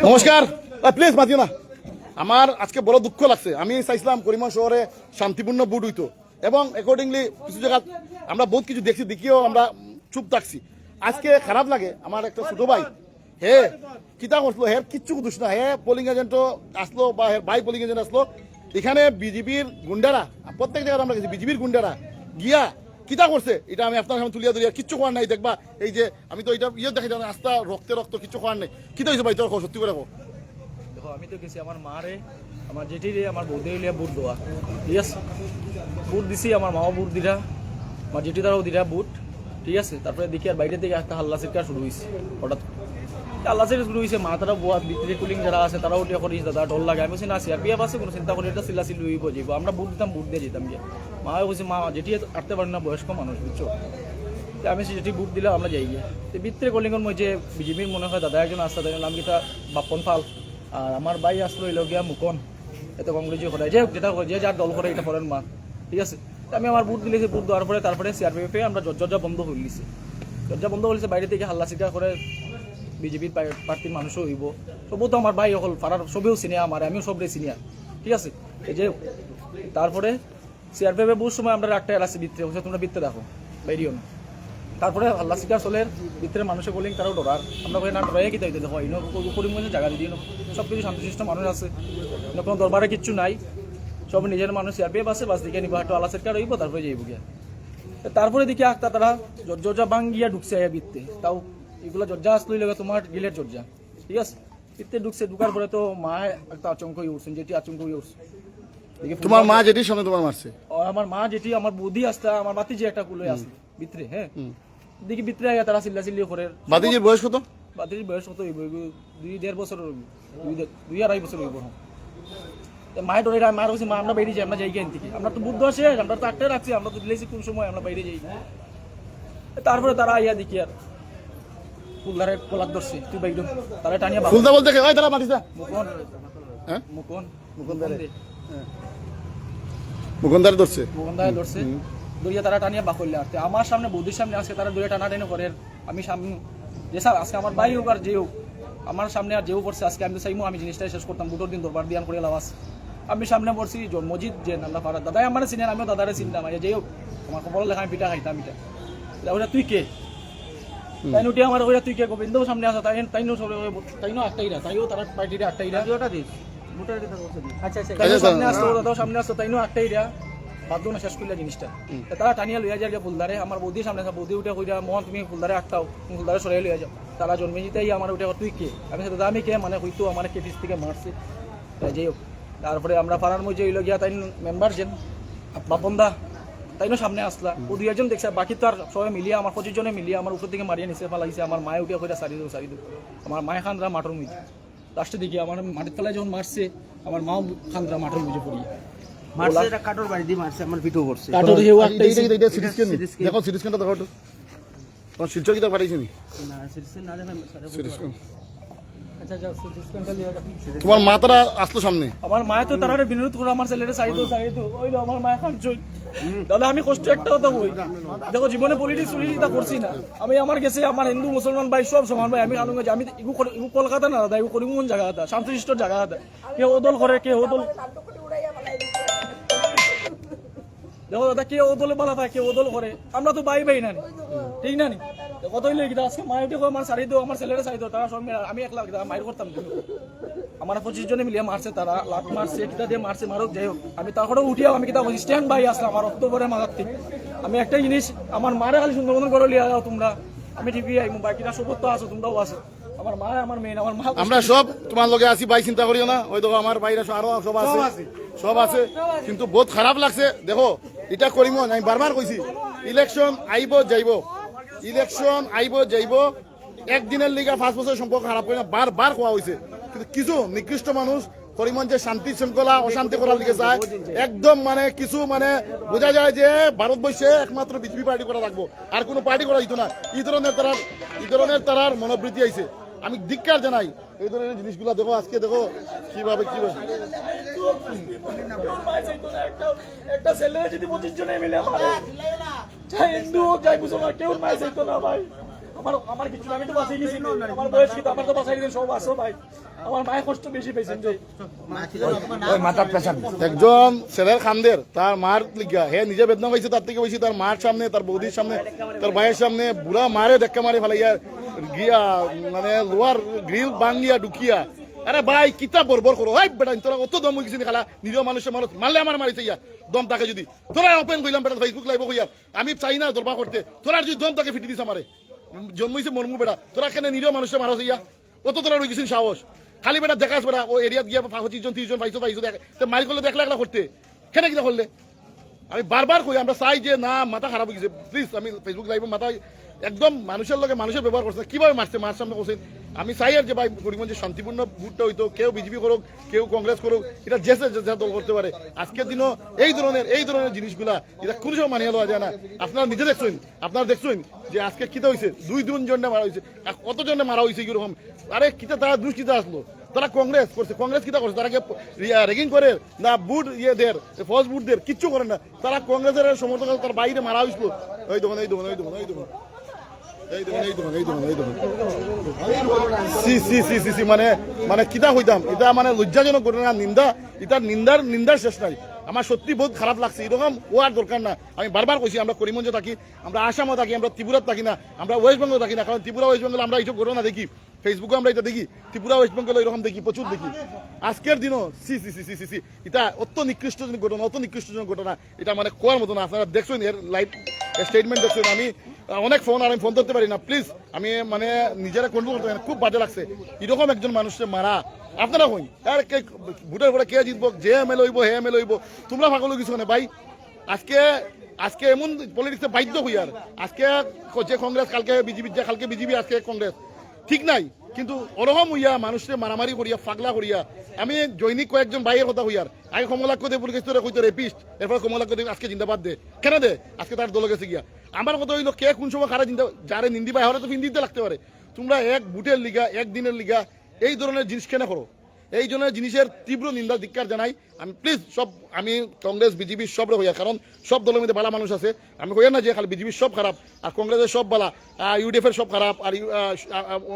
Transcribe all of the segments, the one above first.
নমস্কার, প্লিজ মাতিও না। আমার আজকে বড় দুঃখ লাগছে। আমি চাইছিলাম করিমগঞ্জ শহরে শান্তিপূর্ণ ভোট হইতো এবং অ্যাকর্ডিংলি কিছু জায়গা আমরা বহুত কিছু দেখছি, দেখিও আমরা চুপ থাকছি। আজকে খারাপ লাগে। আমার একটা ছোট ভাই হে কিতা করছিল, হে কিচ্ছু দোষ না। হে পোলিং এজেন্টও আসলো বা হে ভাই পোলিং এজেন্ট আসলো। এখানে বিজেপির গুন্ডারা, প্রত্যেক জায়গায় আমরা গেছি, বিজেপির গুন্ডারা গিয়া কিতা করছে এটা আমি আপনার সামনে তুলিয়া ধরিয়া কিচ্ছু করার নাই। দেখবা এই যে আমি তো এটা ইয়ে দেখে যাবো, আস্তা রক্তে রক্ত কিচ্ছু করার নাই। কিতা হয়েছে ভাই তোর সত্যি করে দেখো। আমি তো গেছি আমার মা রে, আমার জেঠি রে, আমার বৌদি হইলে বুট দেওয়া, ঠিক আছে। বুট দিছি, আমার মাও বুট দিরা, আমার জেঠি তারাও দিরা বুট, ঠিক আছে। তারপরে দেখি আর বাইরে থেকে একটা হাল্লা চিৎকার শুরু হয়েছে। হঠাৎ হাল্লা চিৎকার শুরু হয়েছে, মা তারা বোয়া ভিতরে কুলিং যারা আছে তারাও উঠিয়া করিস, দাদা ডর লাগে। আমি বলছি না সিআরপিএফ আছে, কোনো চিন্তা করি এটা চিল্লা চিল্লি হইব যাইব, আমরা বুট দিতাম, বুট দিয়ে যেতাম গিয়ে। মা বলছি মা জেঠি আটতে পারেন না, বয়স্ক মানুষ বুঝছো। আমি যেটি বুট দিলাম আমরা যাই গিয়ে ভিতরে কলিঙ্গন মই যে বিজেপির মনে হয় দাদা একজন আসতে নাম গীতা বাপন পাল, আর আমার ভাই আসলো এলো গিয়া মুকন, এত কংগ্রেসি করায় যে যেটা যে যার দল করে এটা করেন মা, ঠিক আছে। আমি আমার বুট দিলেছি, বুট দেওয়ার পরে তারপরে সিআরপিএফে আমরা জর্জা বন্ধ হইলিছি। জর্জা বন্ধ হইলেছে, বাইরে থেকে হাল্লা চিকা করে বিজেপির পার্টির মানুষও হইব, সবও তো আমার ভাই হল পাড়ার সবেও চিনিয়া আমার, আমিও সবরে চিনিয়া, ঠিক আছে। এই যে তারপরে সিআরপিএফে বহু সময় আমরা একটা এলাচি ভিতরে বসে, তোমরা ভিতরে দেখো বাইরেও না। তারপরে আল্লাহ শিকার চলে ভিতরে মানুষে বলেন তারাও ডরার, আমরা না ডরাই কি তাইতে দেখো ইনো করিমগঞ্জে জায়গা দিয়ে সব কিছু শান্তশিষ্ট মানুষ আছে, কোনো দরবারে কিচ্ছু নাই, সব নিজের মানুষ সিআরপিএফ আছে, বাস দিকে নিবা একটু আল্লাহ শিকার হইব, তারপরে যাইব গিয়া। তারপরে দেখি আখতা তারা জর্জা ভাঙ্গিয়া ঢুকছে আয়া বৃত্তে, তাও এগুলো জর্জা আসলো লাগে তোমার গিলের জর্জা, ঠিক আছে। বৃত্তে ঢুকছে, ঢুকার পরে তো মা একটা আচমক হয়ে উঠছেন, যেটি আচমক হয়ে উঠছে। তোমার মা যেটির সামনে তোমার মারছে? আমার মা যেটি, আমার বৌদি আসতে, আমার বাতি যে একটা কুলে আসলো ভিতরে, হ্যাঁ দেখি ভিতরে আয়া তারা চিল্লা চিল্লি করে। বাতিজির বয়স কত? বাতিজির বয়স কত হইব? 2.5 বছর হইব, 2.5 বছর হইব। মায়ের ডরে মায়ের বলছি মা আমরা বাইরে যাই, আমরা যাই কেন থেকে, আমরা তো বুদ্ধ আসে, আমরা তো আটটা রাখছি, আমরা তো দিলেছি কোন সময় আমরা বাইরে যাই। তারপরে তারা আইয়া দেখি আর ফুলদারে কোলাক ধরছে, তুই বাইর তারা টানিয়া ফুলদা বলতে কে? ওই তারা মাটিসা মুকন, হ্যাঁ মুকন মুকুন্দারে, মুকুন্দারে ধরছে, মুকন্দারে ধরছে, দড়িয়া তারা টানিয়া বাকইলে আর আমার সামনে বৌদির সামনে আজকে তারা দড়িয়া টানা টেনে করে। আমি সামনে যে স্যার আজকে আমার ভাই হোক আর যে হোক আমার সামনে আর যেও পড়ছে, আজকে আমি চাইমো আমি জিনিসটা শেষ করতাম, দুটোর দিন দরবার দিয়ান করে লাগাস। আমি সামনে পড়ছি মসজিদ যে আল্লাহ পাড়া দাদাই আমার চিনেন, আমিও দাদারে চিনতাম, যে হোক আমার খবর লেখা আমি পিঠা খাইতাম, এটা তুই কে তাই উঠে আমার ওইটা তুই কে গোবিন্দ সামনে আসা, তাইনো তাইনো আটটাইরা, তাইও তারা পার্টিটা আটটাইরা, সামনে আসতো দাদাও সামনে আসতো, তাইনো আটটাইরা বাধ্য না শেষ করলে জিনিসটা। তারা টানিয়া লইয়া যায় ফুলদারে, আমার বৌদির সামনে বৌদি উঠে কইরা মন তুমি ফুলদারে আটটাও, তুমি ফুলদারে সরাই লইয়া যাও। তারা জন্মে যেতেই আমার উঠে তুই কে, আমি দাদা আমি কে, মানে হয়তো আমার কে পিস থেকে মারছে, যাই হোক। তারপরে আমরা পাড়ার মধ্যে হইল গিয়া তাই মেম্বার যেন বাপনদা তাইনো সামনে আসলা, ও 2 জন দেখছে, বাকি তো আর সবাই মিলিয়ে আমার 25 জনে মিলিয়ে আমার উপর থেকে মারিয়ে নিচে ফেলাইছে। আমার মায়ে উঠে কইরা সারি দো, আমার মায়ে খানরা মাঠের মধ্যে লাস্টে দেখি আমার মাটির তলায় যখন মারছে, আমার মাও খানরা মাঠের মধ্যে পড়ি মারছে, এটা কাটর বাড়ি দিয়ে মারছে, আমার পিঠও করছে কাটর। হেও একটা এটা সিরিজকেন দেখো, সিরিজকেনটা দেখো তো, কোন শিলচর কি তা পাঠাইছেন না? সিরিজকেন না জানেন, সিরিজকেন আচ্ছা যাও, সিরিজকেনটা লিয়া যাও। তোমার মা তারা আসলো সামনে, আমার মা তো তারারে বিনোদ করে আমার ছেলেরে চাইতো ওইলো আমার মা খান চই। দাদা আমি কষ্ট একটা কথা বই, দেখো জীবনে পলিটিক্স সুলিটা করছি না আমি, আমার গেছে আমার হিন্দু মুসলমান ভাই সব সমান ভাই। আমি আনুঙ্গে আমি ইগু কলকাতা না দাদা, ইগু করিমগঞ্জ জায়গা দাদা, শান্তশিষ্ট জায়গা দাদা, কেউ ওদল করে কেউ ওদল, দেখো দাদা কে ওদলে বালা পায়, কে ওদল করে, আমরা তো বাই বাই না, ঠিক না নি কতই লেগে আজকে মায়ের আমার সারি দো, আমার ছেলেরা চাই দো, তারা সব আমি 1 লাখ মায়ের করতাম, আমার 25 জনে মিলিয়ে মারছে, তারা লাখ মারছে, কিতা দিয়ে মারছে মারুক যাই হোক। আমি তারপরে উঠিয়াও আমি কিতা বলছি স্ট্যান্ড বাই আসলাম আমার অক্টোবরের মাথার থেকে। আমি একটা জিনিস আমার মারে খালি সুন্দর মতন করে লিয়া যাও তোমরা, আমি ঠিকই আইমু, বাকিটা সবত তো আছো, তোমরাও আছো, আমার মা আমার মেয়ে, আমার মা আমরা সব তোমার লগে আছি ভাই, চিন্তা করিও না। ওই দেখো আমার ভাইরা আরো সব আছে, সব আছে, কিন্তু বহুত খারাপ লাগছে। দেখো এটা করিমগঞ্জ, আমি বারবার কইছি ইলেকশন আইব যাইব, ইলেকশন আইব যাইব, একদিনের লিগা 5 বছর সম্পর্ক খারাপ করে না, বারবার কোয়া হয়েছে। কিন্তু কিছু নিকৃষ্ট মানুষ করিমগঞ্জে শান্তি শৃঙ্খলা অশান্তি করার দিকে যায়, একদম মানে কিছু মানে বোঝা যায় যে ভারতবর্ষে একমাত্র বিজেপি পার্টি করা লাগবো, আর কোনো পার্টি করা যেত না। এই ধরনের তারার মনোবৃত্তি আইছে, আমি ধিক্কার জানাই এই ধরনের জিনিসগুলো। দেখো আজকে দেখো কিভাবে একটা ছেলে যদি 25 জনে মিলে মারে, হিন্দু হোক যাই মুসলমান, কেউ মায় চাইতো না ভাই, আমার কিছু না, আমি তো বাঁচিয়ে গেছি, আমার বয়স কিন্তু আমার তো বাঁচাই দিলেন সব আসো ভাই, আমার মায়ের কষ্ট বেশি পেয়েছেন যে একজন ছেলের খান্দের তার মার লিগা হে নিজে বেদনা পাইছে, তার থেকে বেশি তার মার সামনে, তার বৌদির সামনে, তার ভাইয়ের সামনে বুড়া মারে দেখা মারে ফেলাইয়া গিয়া মানে লোয়ার গ্রিল বাঙ্গিয়া ঢুকিয়া। আরে ভাই কিতা বরবর করো, হাই বেটা তোরা অত দম হয়ে গেছিস খালা, নিরীহ মানুষের মানুষ মারলে আমার মারিছে ইয়া দম থাকে যদি তোরা ওপেন করলাম বেটা ফেসবুক লাইভ কইয়া, আমি চাই না দরবার করতে, তোরা যদি দম তাকে ফিটি দিস আমারে জন্মইছে মরমু বেটা, তোরা কেন নিরীহ মানুষের মারছে ইয়া, অত তোরা রয়ে গেছিস সাহস, খালি বেটা দেখাস বেটা ও এরিয়াত গিয়া 25 জন 30 জন পাইছো মারি করলে দেখলে একলা করতে কেন কিনা করলে। আমি বারবার কই আমরা চাই যে না মাথা খারাপ হয়ে গেছে, প্লিজ আমি ফেসবুক লাইভে মাথা একদম মানুষের লগে মানুষের ব্যবহার করছে, কিভাবে মারছে মার সামনে করছেন। আমি চাই আর যে ভাই করিমগঞ্জে শান্তিপূর্ণ ভোটটা হইতো, কেউ বিজেপি করুক কেউ কংগ্রেস করুক, এটা যে দল করতে পারে। আজকের দিনও এই ধরনের জিনিসগুলা এটা কোনো সময় মানিয়ে লওয়া যায় না। আপনারা নিজে দেখছেন যে আজকে কিতা হয়েছে, 2 জনে মারা হয়েছে, কতজনে মারা হয়েছে এরকম। আরে কিতা তারা দুষ্কিতা আসলো, তারা কংগ্রেস করছে, কংগ্রেস কিতা করছে, তারা রেগিং করে না বুট দের ফলস বুট দের কিচ্ছু করে না, তারা কংগ্রেসের সমর্থক তার বাইরে মারা হয়েছিল। এই দেখুন মানে কিতা হইতাম, এটা মানে লজ্জাজনক ঘটনা, নিন্দার শেষ নাই। আমার সত্যি বহুত খারাপ লাগছে, এরকম হওয়ার দরকার না। আমি বারবার কইছি আমরা করিমগঞ্জে থাকি, আমরা আসামও থাকি, আমরা ত্রিপুরাত থাকি না, আমরা ওয়েস্ট বেঙ্গল থাকি না, কারণ ত্রিপুরা ওয়েস্ট বেঙ্গল আমরা এইসব ঘটনা দেখি, ফেসবুকে আমরা এটা দেখি, ত্রিপুরা ওয়েস্ট বেঙ্গল এরকম দেখি, প্রচুর দেখি। আজকের দিনও সি এটা অত নিকৃষ্টজনক ঘটনা, এটা মানে কোয়ার মতো না। আপনারা দেখছেন এর লাইভ স্টেটমেন্ট দেখছেন, আমি অনেক আমি ফোন ধরতে পারি না, প্লিজ আমি মানে নিজেরা কন্ট্রোল করতে পারি না, খুব বাজে লাগছে এরকম একজন মানুষের মারা। আপনারা হইন আর ভোটের পরে কে জিতব, যে এমএলএ হইব হে এমএলএ হইব, তোমরা পাগল কিছু না ভাই। আজকে এমন পলিটিক্সে বাধ্য হই আর আজকে যে কংগ্রেস কালকে বিজেপি, যে কালকে বিজেপি আজকে কংগ্রেস, ঠিক নাই। কিন্তু ওরকম হইয়া মানুষের মারামারি করিয়া ফাগলা করিয়া, আমি জৈনিক কয়েকজন ভাইয়ের কথা হইয়ার আগে কমলাক্ষ দেব পুলিশ কইতো রেপিস্ট, এরপর কমলাক্ষ দেব আজকে জিন্দাবাদ দে কেন দে, আজকে তার দলে গেছে গিয়া। আমার কথা হইলো কে কোন সময় খারাপ যারে নিন্দি পায় হলে তো হিন্দিতে লাগতে পারে। তোমরা এক বুটের লিগা এক দিনের লিগা এই ধরনের জিনিস কেন করো? এই জন্য জিনিসের তীব্র নিন্দা ধিক্কার জানাই আমি। প্লিজ আমি কংগ্রেস বিজেপি সব হইয়া, কারণ সব দলের মধ্যে ভালো মানুষ আছে, আমি কইয়া না যে খালি বিজেপির সব খারাপ আর কংগ্রেসের সব বালা, ইউডিএফ এর সব খারাপ আর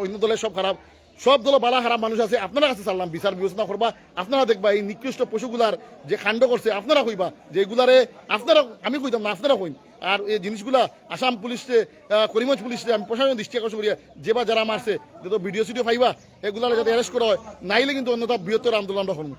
অন্য দলের সব খারাপ, সব দল বালা খারাপ মানুষ আছে। আপনারা কাছে চাললাম বিচার বিবেচনা করবা, আপনারা দেখবা এই নিকৃষ্ট পশুগুলার যে কাণ্ড করছে, আপনারা কইবা যে এগুলারে আপনারা, আমি কইতাম না আপনারা কইন। আর এই জিনিসগুলা আসাম পুলিশে করিমগঞ্জ পুলিশে আমি প্রশাসন দৃষ্টি আকর্ষণ করিয়া যেবা যারা মারছে, যত ভিডিও সিডিও পাইবা এগুলা যাতে অ্যারেস্ট করা হয়, নাইলে কিন্তু অন্যথা বৃহত্তর আন্দোলন আমরা করবো।